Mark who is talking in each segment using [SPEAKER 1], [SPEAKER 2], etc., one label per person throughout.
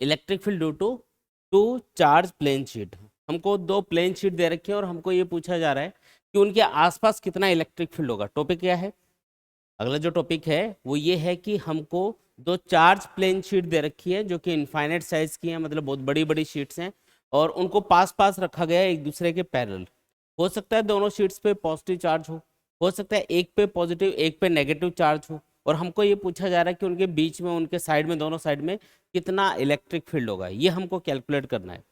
[SPEAKER 1] Electric field due to two charge plane sheet. हमको दो plane sheet दे रखी है और हमको ये पूछा जा रहा है कि उनके आसपास कितना इलेक्ट्रिक फील्ड होगा। टॉपिक क्या है, अगला जो टॉपिक है वो ये है कि हमको दो चार्ज प्लेन शीट दे रखी है जो कि इनफाइनाइट साइज की है, मतलब बहुत बड़ी बड़ी शीट्स हैं, और उनको पास पास रखा गया है एक दूसरे के पैरेलल। हो सकता है दोनों शीट्स पे पॉजिटिव चार्ज हो सकता है एक पे पॉजिटिव एक पे नेगेटिव चार्ज हो, और हमको ये पूछा जा रहा है कि उनके बीच में, उनके साइड में, दोनों साइड में कितना इलेक्ट्रिक फील्ड होगा, ये हमको कैलकुलेट करना है।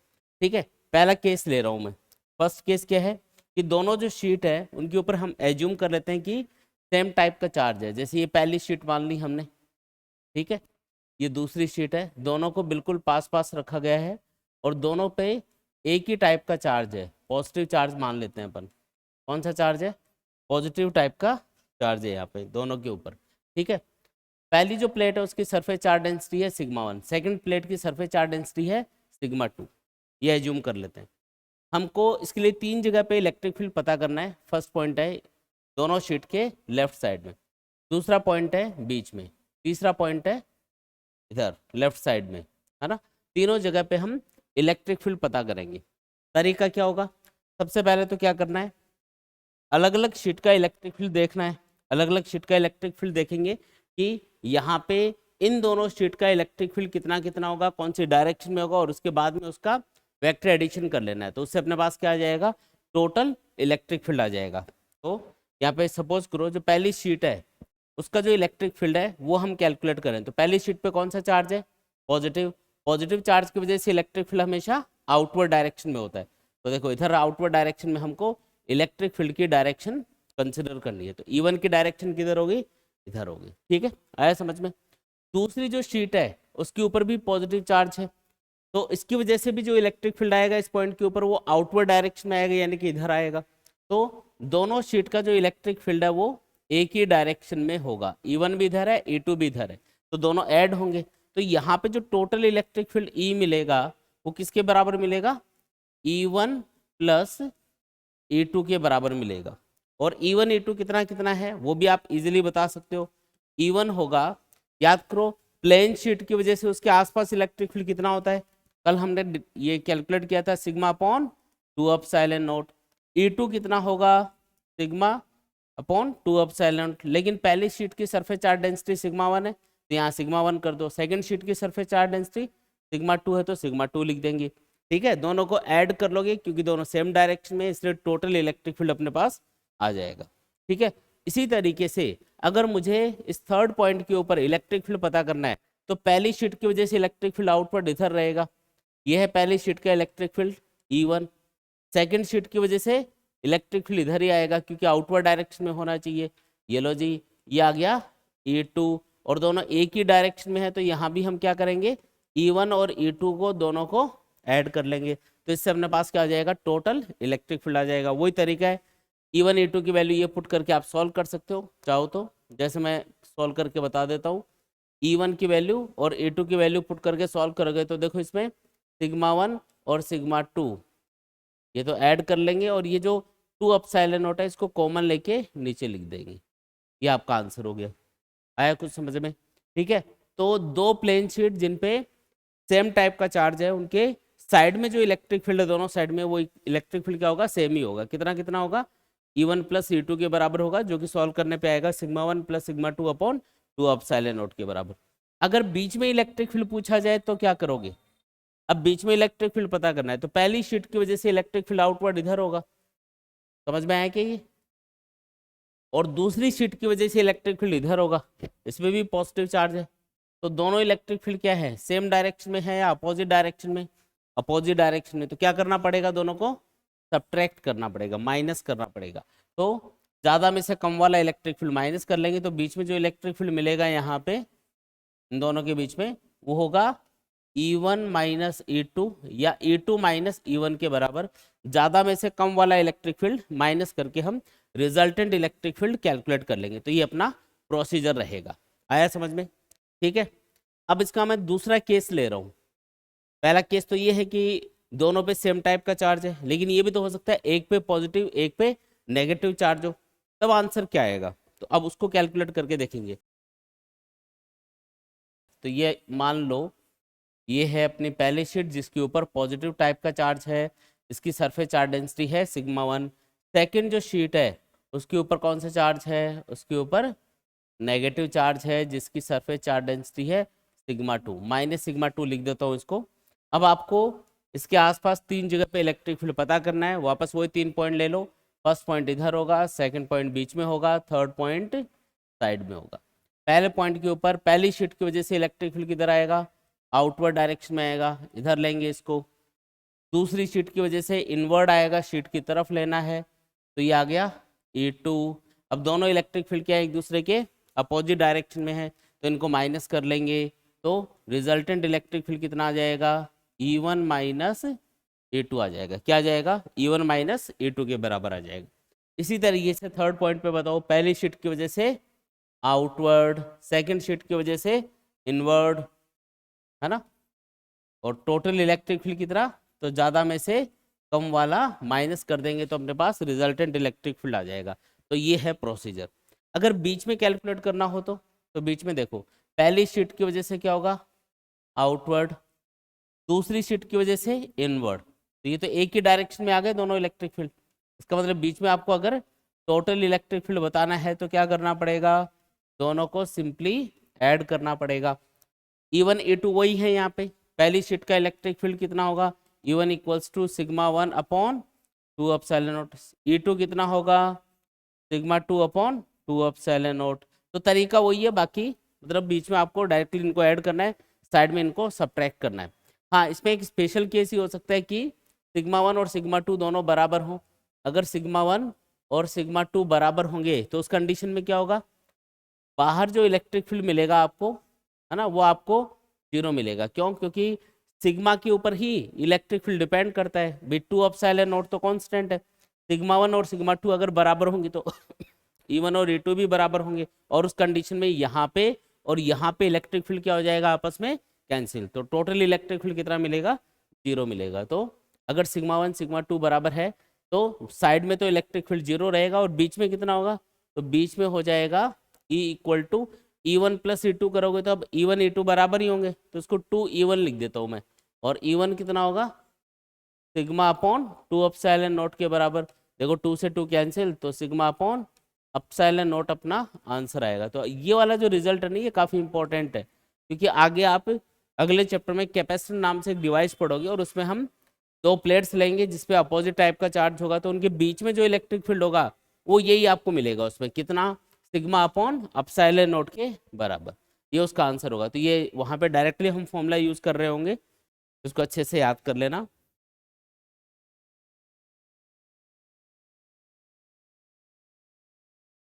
[SPEAKER 1] ठीक है, पहला केस ले रहा हूँ मैं। फर्स्ट केस क्या है कि दोनों जो शीट है उनके ऊपर हम एज्यूम कर लेते हैं कि सेम टाइप का चार्ज है। जैसे ये पहली शीट मान ली हमने, ठीक है, ये दूसरी शीट है, दोनों को बिल्कुल पास पास रखा गया है और दोनों पे एक ही टाइप का चार्ज है, पॉजिटिव चार्ज मान लेते हैं अपन। कौन सा चार्ज है, पॉजिटिव टाइप का चार्ज है यहाँ पे दोनों के ऊपर। ठीक है, पहली जो प्लेट है उसकी सरफेस चार्ज डेंसिटी है सिग्मा 1, सेकंड प्लेट की सरफेस चार्ज डेंसिटी है सिग्मा 2, ये एज्यूम कर लेते हैं। हमको इसके लिए तीन जगह पे इलेक्ट्रिक फील्ड पता करना है। फर्स्ट पॉइंट है दोनों शीट के लेफ्ट साइड में, दूसरा पॉइंट है बीच में, तीसरा पॉइंट है इधर लेफ्ट साइड में, है ना। तीनों जगह पे हम इलेक्ट्रिक फील्ड पता करेंगे। तरीका क्या होगा, सबसे पहले तो क्या करना है, अलग अलग शीट का इलेक्ट्रिक फील्ड देखना है। अलग अलग शीट का इलेक्ट्रिक फील्ड देखेंगे कि यहाँ पे इन दोनों शीट का इलेक्ट्रिक फील्ड कितना कितना होगा, कौन सी डायरेक्शन में होगा, और उसके बाद में उसका वेक्टर एडिशन कर लेना है। तो उससे अपने पास क्या आ जाएगा, टोटल इलेक्ट्रिक फील्ड आ जाएगा। तो यहाँ पे सपोज करो जो पहली शीट है उसका जो इलेक्ट्रिक फील्ड है वो हम कैलकुलेट करें। तो पहली शीट पे कौन सा चार्ज है, पॉजिटिव। पॉजिटिव चार्ज की वजह से इलेक्ट्रिक फील्ड हमेशा आउटवर्ड डायरेक्शन में होता है। तो देखो इधर आउटवर्ड डायरेक्शन में हमको इलेक्ट्रिक फील्ड की डायरेक्शन कंसिडर करनी है। तो E1 की डायरेक्शन किधर होगी, इधर होगी। ठीक है, आया समझ में। दूसरी जो शीट है उसके ऊपर भी पॉजिटिव चार्ज है, तो इसकी वजह से भी जो इलेक्ट्रिक फील्ड आएगा इस पॉइंट के ऊपर वो आउटवर्ड डायरेक्शन में आएगा, यानी कि इधर आएगा। तो दोनों शीट का जो इलेक्ट्रिक फील्ड है वो एक ही डायरेक्शन में होगा, E1 भी इधर है E2 भी इधर है, तो दोनों ऐड होंगे। तो यहाँ पे जो टोटल इलेक्ट्रिक फील्ड E मिलेगा वो किसके बराबर मिलेगा, E1 प्लस E2 के बराबर मिलेगा। और E1 E2 कितना कितना है वो भी आप इजीली बता सकते हो। E1 होगा, याद करो प्लेन शीट की वजह से उसके आसपास इलेक्ट्रिक फील्ड कितना होता है, कल हमने ये कैलकुलेट किया था sigma upon 2 epsilon naught. E2 कितना होगा, सिग्मा अपॉन 2 एप्सिलॉन नॉट। लेकिन पहली शीट की सरफेस चार्ज डेंसिटी सिग्मा 1 है तो यहाँ सिग्मा 1 कर दो। सेकंड शीट की सरफेस चार्ज डेंसिटी सिग्मा 2 है तो सिग्मा 2 लिख देंगे। ठीक है, दोनों को ऐड कर लोगे क्योंकि दोनों सेम डायरेक्शन में, इसलिए टोटल इलेक्ट्रिक फील्ड अपने पास आ जाएगा। ठीक है, इसी तरीके से अगर मुझे इस थर्ड पॉइंट के ऊपर इलेक्ट्रिक फील्ड पता करना है तो पहली शीट की वजह से इलेक्ट्रिक फील्ड आउटवर्ड इधर रहेगा, यह है पहली शीट का electric field E1। Second sheet की वजह से इलेक्ट्रिक फील्ड इधर ही आएगा क्योंकि आउटवर्ड डायरेक्शन में होना चाहिए। ये लो जी, ये आ गया E2, और दोनों एक ही डायरेक्शन में है तो यहाँ भी हम क्या करेंगे, E1 और E2 को दोनों को ऐड कर लेंगे। तो इससे अपने पास क्या आ जाएगा, टोटल इलेक्ट्रिक फील्ड आ जाएगा। वही तरीका है, E1 E2 की वैल्यू ये पुट करके आप सॉल्व कर सकते हो चाहो तो, जैसे मैं सॉल्व करके बता देता हूँ। E1 की वैल्यू और E2 की वैल्यू पुट करके सॉल्व करोगे तो देखो इसमें सिग्मा 1 और सिग्मा 2 ये तो ऐड कर लेंगे, और ये जो 2 एप्सिलॉन नॉट है इसको कॉमन लेके नीचे लिख देंगे। ये आपका आंसर हो गया। आया कुछ समझ में। ठीक है, तो दो प्लेन शीट जिन पे सेम टाइप का चार्ज है उनके साइड में जो इलेक्ट्रिक फील्ड है दोनों साइड में, वो इलेक्ट्रिक फील्ड क्या होगा, सेम ही होगा। कितना कितना होगा, E1 प्लस E2 के बराबर होगा, जो कि सॉल्व करने पे आएगा sigma 1 plus sigma 2 upon 2 epsilon not के बराबर। अगर बीच में इलेक्ट्रिक फील्ड पूछा जाए तो क्या करोगे, अब बीच में इलेक्ट्रिक फील्ड पता करना है तो पहली शीट की वजह से इलेक्ट्रिक फील्ड आउटवर्ड इधर होगा, समझ में आया क्या ये, और दूसरी शीट की वजह से इलेक्ट्रिक फील्ड इधर होगा, इसमें भी पॉजिटिव चार्ज है। तो दोनों इलेक्ट्रिक फील्ड क्या है, सेम डायरेक्शन में है या अपोजिट डायरेक्शन में, अपोजिट डायरेक्शन में। तो क्या करना पड़ेगा, दोनों को सब्ट्रैक्ट करना पड़ेगा, माइनस करना पड़ेगा। तो ज्यादा में से कम वाला इलेक्ट्रिक फील्ड माइनस कर लेंगे तो बीच में जो इलेक्ट्रिक फील्ड मिलेगा यहाँ पे इन दोनों के बीच में वो होगा E1 माइनस E2 या E2 माइनस E1 के बराबर। ज्यादा में से कम वाला इलेक्ट्रिक फील्ड माइनस करके हम रिजल्टेंट इलेक्ट्रिक फील्ड कैलकुलेट कर लेंगे। तो ये अपना प्रोसीजर रहेगा। आया समझ में। ठीक है, अब इसका मैं दूसरा केस ले रहा हूं। पहला केस तो ये है कि दोनों पे सेम टाइप का चार्ज है, लेकिन ये भी तो हो सकता है एक पे पॉजिटिव एक पे नेगेटिव चार्ज हो, तब आंसर क्या आएगा। तो अब उसको कैलकुलेट करके देखेंगे। तो ये मान लो ये है अपनी पहली शीट जिसके ऊपर पॉजिटिव टाइप का चार्ज है, इसकी सरफेस चार्ज डेंसिटी है सिग्मा 1। सेकेंड जो शीट है उसके ऊपर कौन सा चार्ज है, उसके ऊपर नेगेटिव चार्ज है जिसकी सरफेस चार्ज डेंसिटी है सिग्मा 2, माइनस सिग्मा 2 लिख देता हूँ इसको। अब आपको इसके आसपास 3 जगह पे इलेक्ट्रिक फील्ड पता करना है, वापस वही 3 पॉइंट ले लो। फर्स्ट पॉइंट इधर होगा, सेकंड पॉइंट बीच में होगा, थर्ड पॉइंट साइड में होगा। पहले पॉइंट के ऊपर पहली शीट की वजह से इलेक्ट्रिक फील्ड किधर आएगा, आउटवर्ड डायरेक्शन में आएगा, इधर लेंगे इसको। दूसरी शीट की वजह से इनवर्ड आएगा, शीट की तरफ लेना है, तो ये आ गया E2। अब दोनों इलेक्ट्रिक फील्ड क्या है, एक दूसरे के अपोजिट डायरेक्शन में है, तो इनको माइनस कर लेंगे, तो रिजल्टेंट इलेक्ट्रिक फील्ड कितना आ जाएगा, E1 माइनस E2 आ जाएगा। क्या आ जाएगा, E1 माइनस E2 के बराबर आ जाएगा। इसी तरीके से थर्ड पॉइंट पे बताओ, पहली शीट की वजह से आउटवर्ड, सेकेंड शीट की वजह से इनवर्ड, है ना, और टोटल इलेक्ट्रिक फील्ड कितना, तो ज़्यादा में से कम वाला माइनस कर देंगे तो अपने पास रिजल्टेंट इलेक्ट्रिक फील्ड आ जाएगा। तो ये है प्रोसीजर। अगर बीच में कैलकुलेट करना हो तो बीच में देखो, पहली शीट की वजह से क्या होगा, आउटवर्ड, दूसरी शीट की वजह से इनवर्ड, तो ये तो एक ही डायरेक्शन में आ गए दोनों इलेक्ट्रिक फील्ड। इसका मतलब बीच में आपको अगर टोटल इलेक्ट्रिक फील्ड बताना है तो क्या करना पड़ेगा, दोनों को सिंपली ऐड करना पड़ेगा। E1 E2 वही है यहाँ पे, पहली शीट का इलेक्ट्रिक फील्ड कितना होगा, E1 equals to sigma 1 upon 2 epsilon naught, E2 कितना होगा, सिग्मा 2 अपॉन 2 एप्सिलॉन नॉट। तो तरीका वही है, बाकी मतलब बीच में आपको डायरेक्टली इनको ऐड करना है, साइड में इनको सब्ट्रैक्ट करना है। हाँ, इसमें एक स्पेशल केस ही हो सकता है कि सिग्मा 1 और सिग्मा 2 दोनों बराबर हों। अगर सिग्मा 1 और सिग्मा 2 बराबर होंगे तो उस कंडीशन में क्या होगा, बाहर जो इलेक्ट्रिक फील्ड मिलेगा आपको, है ना, वो आपको 0 मिलेगा। क्यों, क्योंकि सिग्मा के ऊपर ही इलेक्ट्रिक फील्ड डिपेंड करता है भाई, 2 एप्सिलॉन नॉट तो कांस्टेंट है। सिग्मा 1 और सिग्मा 2 अगर बराबर होंगे तो E1 और E2 भी बराबर होंगे, और उस कंडीशन में यहाँ पे और यहाँ पे इलेक्ट्रिक फील्ड क्या हो जाएगा, आपस में कैंसिल, तो टोटल इलेक्ट्रिक फील्ड कितना मिलेगा, 0 मिलेगा। तो अगर सिग्मा 1 सिग्मा 2 बराबर है तो साइड में तो इलेक्ट्रिक फील्ड 0 रहेगा, और बीच में कितना होगा, तो बीच में हो जाएगा E equal to E1 plus E2 करोगे तो अब E1 E2 बराबर ही होंगे, तो इसको 2E1 लिख देता हूँ मैं, और E1 कितना होगा, सिग्मा अपॉन 2 एप्सिलॉन नॉट के बराबर। देखो 2 से 2 कैंसिल, तो सिग्मा अपॉन एप्सिलॉन नॉट अपना आंसर आएगा। तो ये वाला जो रिजल्ट है ना, ये काफ़ी इंपॉर्टेंट है, क्योंकि आगे आप अगले चैप्टर में कैपेसिटर नाम से एक डिवाइस पढ़ोगे, और उसमें हम 2 प्लेट्स लेंगे जिसपे अपोजिट टाइप का चार्ज होगा, तो उनके बीच में जो इलेक्ट्रिक फील्ड होगा वो यही आपको मिलेगा, उसमें कितना, सिग्मा अपॉन एप्सिलॉन नॉट के बराबर, ये उसका आंसर होगा। तो ये वहाँ पे डायरेक्टली हम फॉर्मूला यूज़ कर रहे होंगे, इसको अच्छे से याद कर लेना।